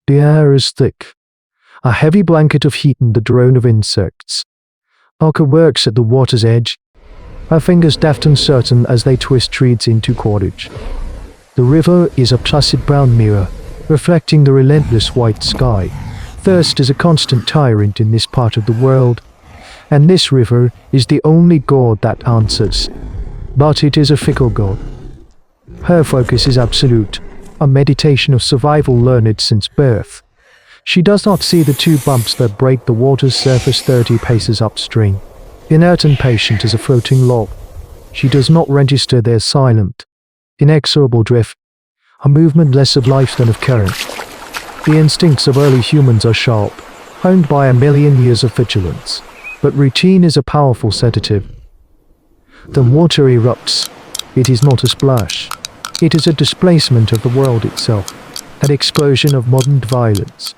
The air is thick, a heavy blanket of heat and the drone of insects. Alka works at the water's edge, her fingers deft and certain as they twist reeds into cordage. The river is a placid brown mirror, reflecting the relentless white sky. Thirst is a constant tyrant in this part of the world, and this river is the only god that answers. But it is a fickle god. Her focus is absolute, a meditation of survival learned since birth. She does not see the two bumps that break the water's surface 30 paces upstream. Inert and patient as a floating log, she does not register their silent, inexorable drift, a movement less of life than of current. The instincts of early humans are sharp, honed by a million years of vigilance, but routine is a powerful sedative. The water erupts. It is not a splash. It is a displacement of the world itself, an explosion of modern violence.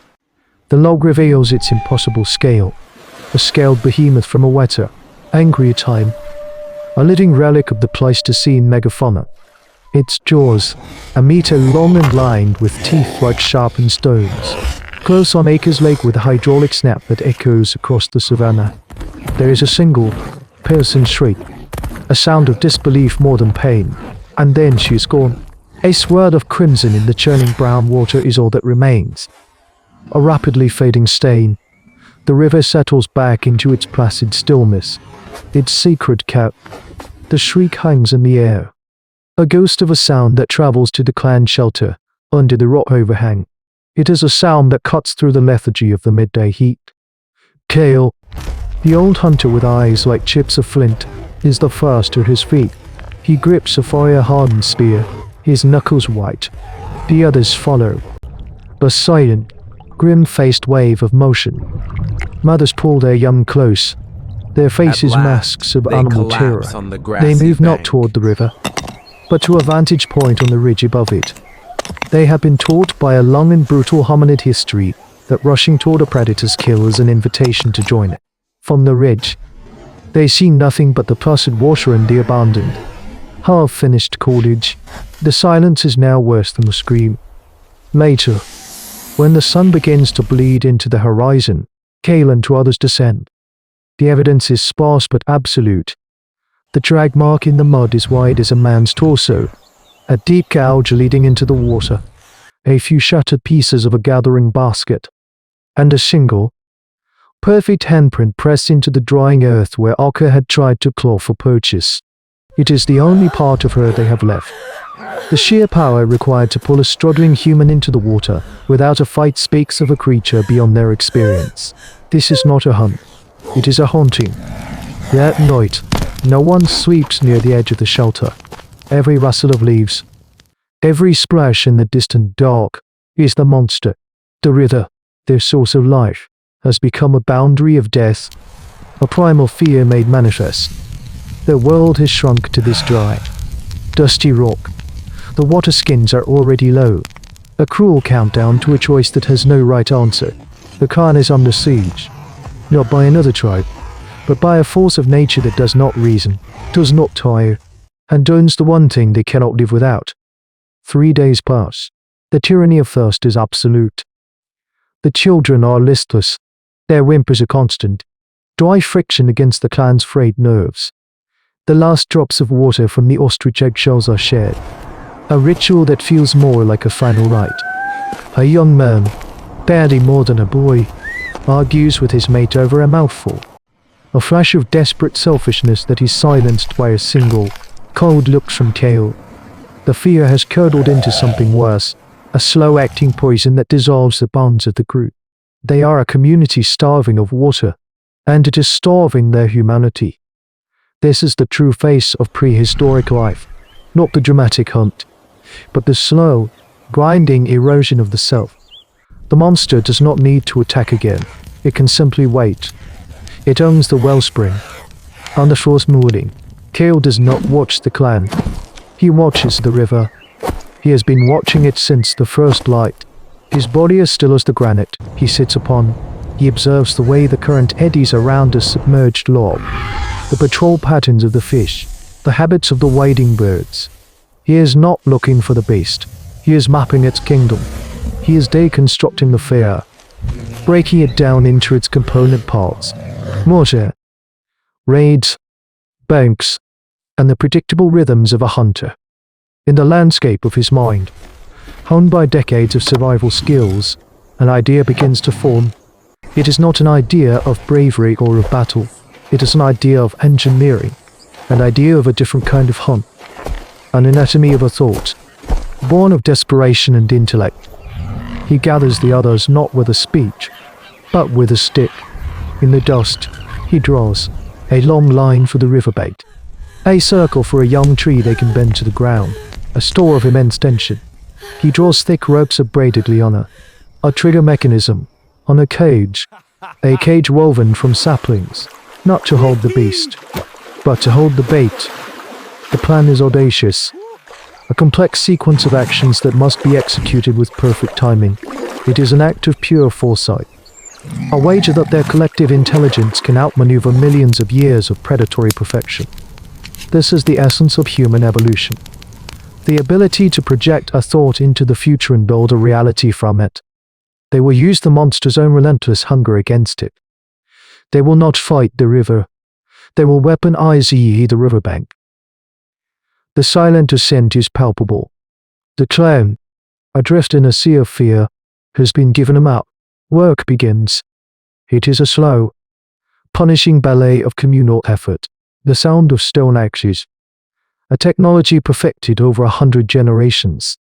The log reveals its impossible scale, a scaled behemoth from a wetter, angrier time, a living relic of the Pleistocene megafauna. Its jaws, a meter long and lined with teeth like sharpened stones, close on Acres Lake with a hydraulic snap that echoes across the savannah. There is a single, piercing shriek, a sound of disbelief more than pain, and then she is gone. A swirl of crimson in the churning brown water is all that remains. A rapidly fading stain. The river settles back into its placid stillness, its secret cap. The shriek hangs in the air, a ghost of a sound that travels to the clan shelter, under the rock overhang. It is a sound that cuts through the lethargy of the midday heat. Kale, the old hunter with eyes like chips of flint, is the first to his feet. He grips a fire-hardened spear, his knuckles white. The others follow. A silent, grim-faced wave of motion. Mothers pull their young close, their faces masks of animal terror. They move not toward the river, but to a vantage point on the ridge above it. They have been taught by a long and brutal hominid history that rushing toward a predator's kill is an invitation to join it. From the ridge, they see nothing but the placid water and the abandoned, half-finished cordage. The silence is now worse than the scream. Later, when the sun begins to bleed into the horizon, Kale and two others descend. The evidence is sparse but absolute. The drag mark in the mud is wide as a man's torso, a deep gouge leading into the water, a few shattered pieces of a gathering basket, and a single, perfect handprint pressed into the drying earth where Alka had tried to claw for purchase. It is the only part of her they have left. The sheer power required to pull a struggling human into the water without a fight speaks of a creature beyond their experience. This is not a hunt. It is a haunting. At night, no one sweeps near the edge of the shelter. Every rustle of leaves, every splash in the distant dark, is the monster. The river, their source of life, has become a boundary of death, a primal fear made manifest. Their world has shrunk to this dry, dusty rock. The water skins are already low, a cruel countdown to a choice that has no right answer. The Khan is under siege, not by another tribe, but by a force of nature that does not reason, does not tire, and owns the one thing they cannot live without. 3 days pass. The tyranny of thirst is absolute. The children are listless. Their whimpers are constant, dry friction against the clan's frayed nerves. The last drops of water from the ostrich eggshells are shared, a ritual that feels more like a final rite. A young man, barely more than a boy, argues with his mate over a mouthful, a flash of desperate selfishness that is silenced by a single, cold look from Kale. The fear has curdled into something worse, a slow-acting poison that dissolves the bonds of the group. They are a community starving of water, and it is starving their humanity. This is the true face of prehistoric life, not the dramatic hunt, but the slow, grinding erosion of the self. The monster does not need to attack again. It can simply wait. It owns the wellspring. On the fourth morning, Kale does not watch the clan. He watches the river. He has been watching it since the first light. His body is still as the granite he sits upon. He observes the way the current eddies around a submerged log, the patrol patterns of the fish, the habits of the wading birds. He is not looking for the beast. He is mapping its kingdom. He is deconstructing the fear, breaking it down into its component parts. Mortar, raids, banks, and the predictable rhythms of a hunter. In the landscape of his mind, honed by decades of survival skills, an idea begins to form. It is not an idea of bravery or of battle. It is an idea of engineering, an idea of a different kind of hunt, an anatomy of a thought, born of desperation and intellect. He gathers the others not with a speech, but with a stick. In the dust, he draws a long line for the riverbed, a circle for a young tree they can bend to the ground, a store of immense tension. He draws thick ropes of braided liana, a trigger mechanism, on a cage woven from saplings, not to hold the beast, but to hold the bait. The plan is audacious, a complex sequence of actions that must be executed with perfect timing. It is an act of pure foresight, a wager that their collective intelligence can outmaneuver millions of years of predatory perfection. This is the essence of human evolution, the ability to project a thought into the future and build a reality from it. They will use the monster's own relentless hunger against it. They will not fight the river. They will weaponize the riverbank. The silent ascent is palpable. The clown, adrift in a sea of fear, has been given a map. Work begins. It is a slow, punishing ballet of communal effort. The sound of stone axes, a technology perfected over 100 generations,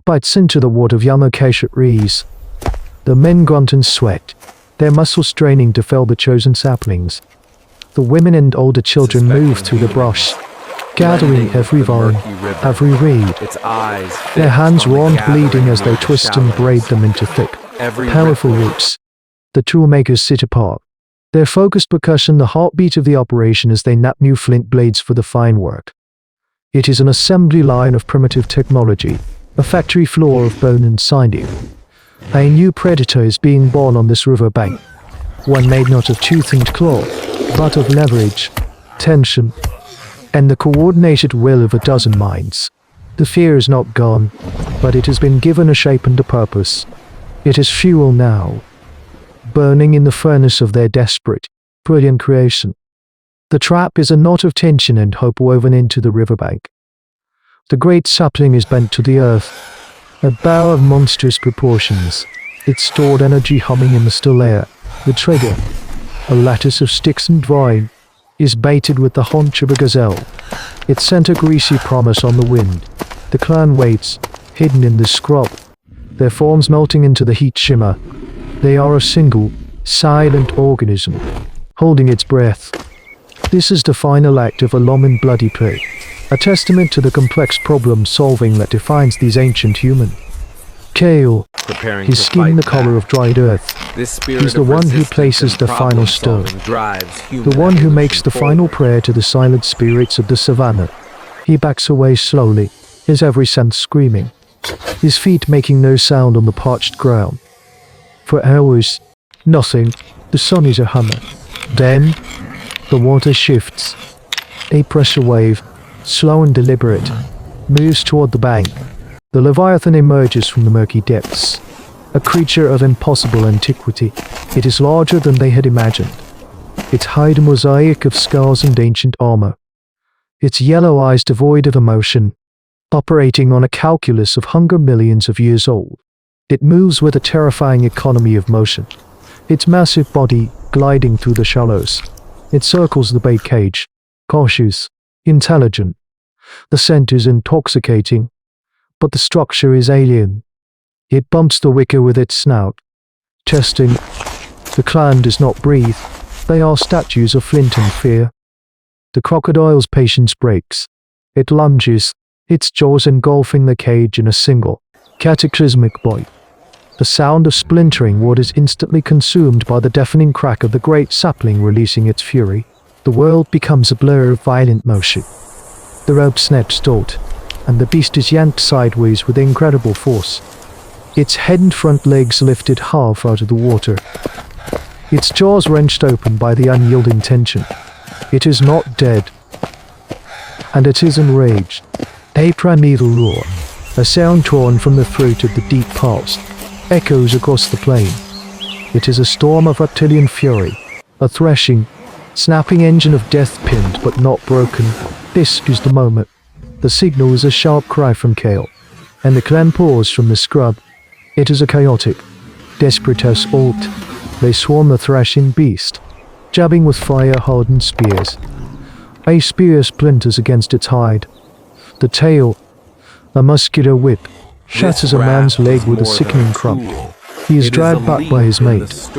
bites into the wood of young acacia trees. The men grunt and sweat, their muscles straining to fell the chosen saplings. The women and older children move through the brush, gathering every vine, every reed. Their hands round bleeding as they twist and braid them into thick, powerful roots. The toolmakers sit apart, their focused percussion the heartbeat of the operation as they knap new flint blades for the fine work. It is an assembly line of primitive technology, a factory floor of bone and sinew. A new predator is being born on this riverbank, one made not of tooth and claw, but of leverage, tension, and the coordinated will of a dozen minds. The fear is not gone, but it has been given a shape and a purpose. It is fuel now, burning in the furnace of their desperate, brilliant creation. The trap is a knot of tension and hope woven into the riverbank. The great sapling is bent to the earth, a bough of monstrous proportions, its stored energy humming in the still air. The trigger, a lattice of sticks and vine, is baited with the haunch of a gazelle, its scent a greasy promise on the wind. The clan waits, hidden in the scrub, their forms melting into the heat shimmer. They are a single, silent organism, holding its breath. This is the final act of a long and bloody play, a testament to the complex problem-solving that defines these ancient humans. Kale, his skin the color of dried earth. He's the one who places the final stone, the one who makes the final prayer to the silent spirits of the savannah. He backs away slowly, his every sense screaming, his feet making no sound on the parched ground. For hours, nothing. The sun is a hammer. Then, the water shifts. A pressure wave, slow and deliberate, moves toward the bank. The Leviathan emerges from the murky depths, a creature of impossible antiquity. It is larger than they had imagined. Its hide a mosaic of scars and ancient armor. Its yellow eyes devoid of emotion, operating on a calculus of hunger millions of years old. It moves with a terrifying economy of motion, its massive body gliding through the shallows. It circles the bait cage, cautious, intelligent. The scent is intoxicating, but the structure is alien. It bumps the wicker with its snout, testing. The clan does not breathe. They are statues of flint and fear. The crocodile's patience breaks. It lunges, its jaws engulfing the cage in a single, cataclysmic bite. The sound of splintering wood is instantly consumed by the deafening crack of the great sapling releasing its fury. The world becomes a blur of violent motion. The rope snaps taut, and the beast is yanked sideways with incredible force. Its head and front legs lifted half out of the water. Its jaws wrenched open by the unyielding tension. It is not dead, and it is enraged. A primeval roar, a sound torn from the throat of the deep past. echoes across the plain. It is a storm of reptilian fury, a threshing, snapping engine of death pinned but not broken. This is the moment. The signal is a sharp cry from Kale, and the clan pours from the scrub. It is a chaotic, desperate assault. They swarm the thrashing beast, jabbing with fire-hardened spears. A spear splinters against its hide. The tail, a muscular whip, shatters a man's leg with a sickening crump. He is dragged back by his mate,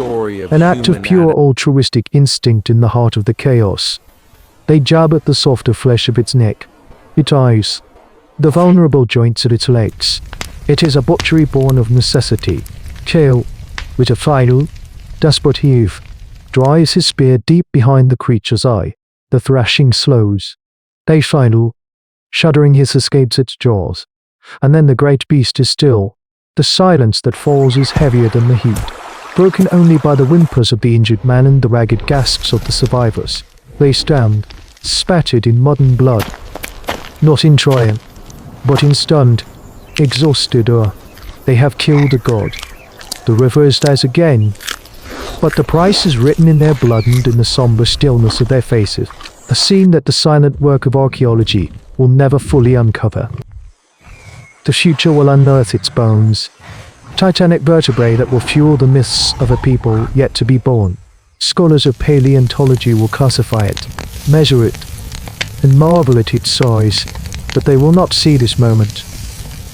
an act of pure altruistic instinct in the heart of the chaos. They jab at the softer flesh of its neck, its eyes, the vulnerable joints at its legs. It is a butchery born of necessity. Kale, with a final, desperate heave, drives his spear deep behind the creature's eye. The thrashing slows. They final, shuddering hiss escapes its jaws. And then the great beast is still. The silence that falls is heavier than the heat, broken only by the whimpers of the injured man and the ragged gasps of the survivors. They stand, spattered in mud and blood, not in triumph, but in stunned, exhausted awe. They have killed a god. The river is theirs again, but the price is written in their blood and in the somber stillness of their faces, a scene that the silent work of archaeology will never fully uncover. The future will unearth its bones, titanic vertebrae that will fuel the myths of a people yet to be born. Scholars of paleontology will classify it, measure it, and marvel at its size, but they will not see this moment.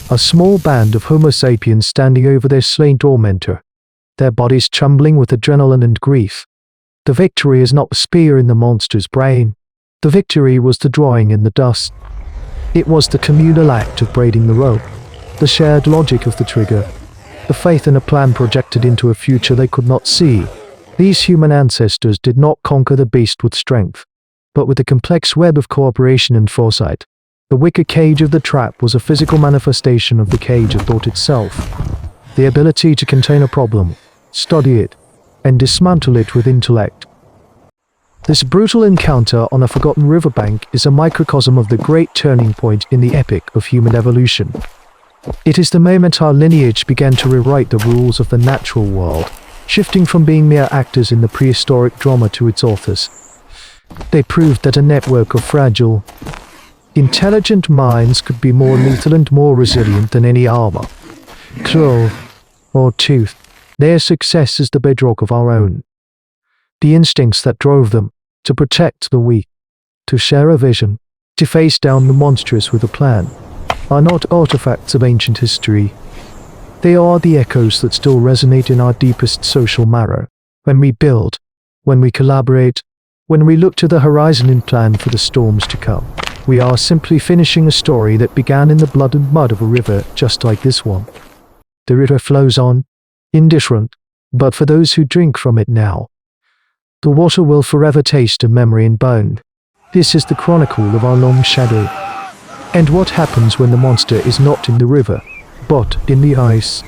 A small band of Homo sapiens standing over their slain tormentor, their bodies trembling with adrenaline and grief. The victory is not the spear in the monster's brain. The victory was the drawing in the dust. It was the communal act of braiding the rope, the shared logic of the trigger, the faith in a plan projected into a future they could not see. These human ancestors did not conquer the beast with strength, but with a complex web of cooperation and foresight. The wicker cage of the trap was a physical manifestation of the cage of thought itself. The ability to contain a problem, study it, and dismantle it with intellect. This brutal encounter on a forgotten riverbank is a microcosm of the great turning point in the epic of human evolution. It is the moment our lineage began to rewrite the rules of the natural world, shifting from being mere actors in the prehistoric drama to its authors. They proved that a network of fragile, intelligent minds could be more lethal and more resilient than any armor, claw, or tooth. Their success is the bedrock of our own. The instincts that drove them to protect the weak, to share a vision, to face down the monstrous with a plan, are not artifacts of ancient history. They are the echoes that still resonate in our deepest social marrow. When we build, when we collaborate, when we look to the horizon and plan for the storms to come, we are simply finishing a story that began in the blood and mud of a river just like this one. The river flows on, indifferent, but for those who drink from it now, the water will forever taste of memory and bone. This is the chronicle of our long shadow. And what happens when the monster is not in the river, but in the ice?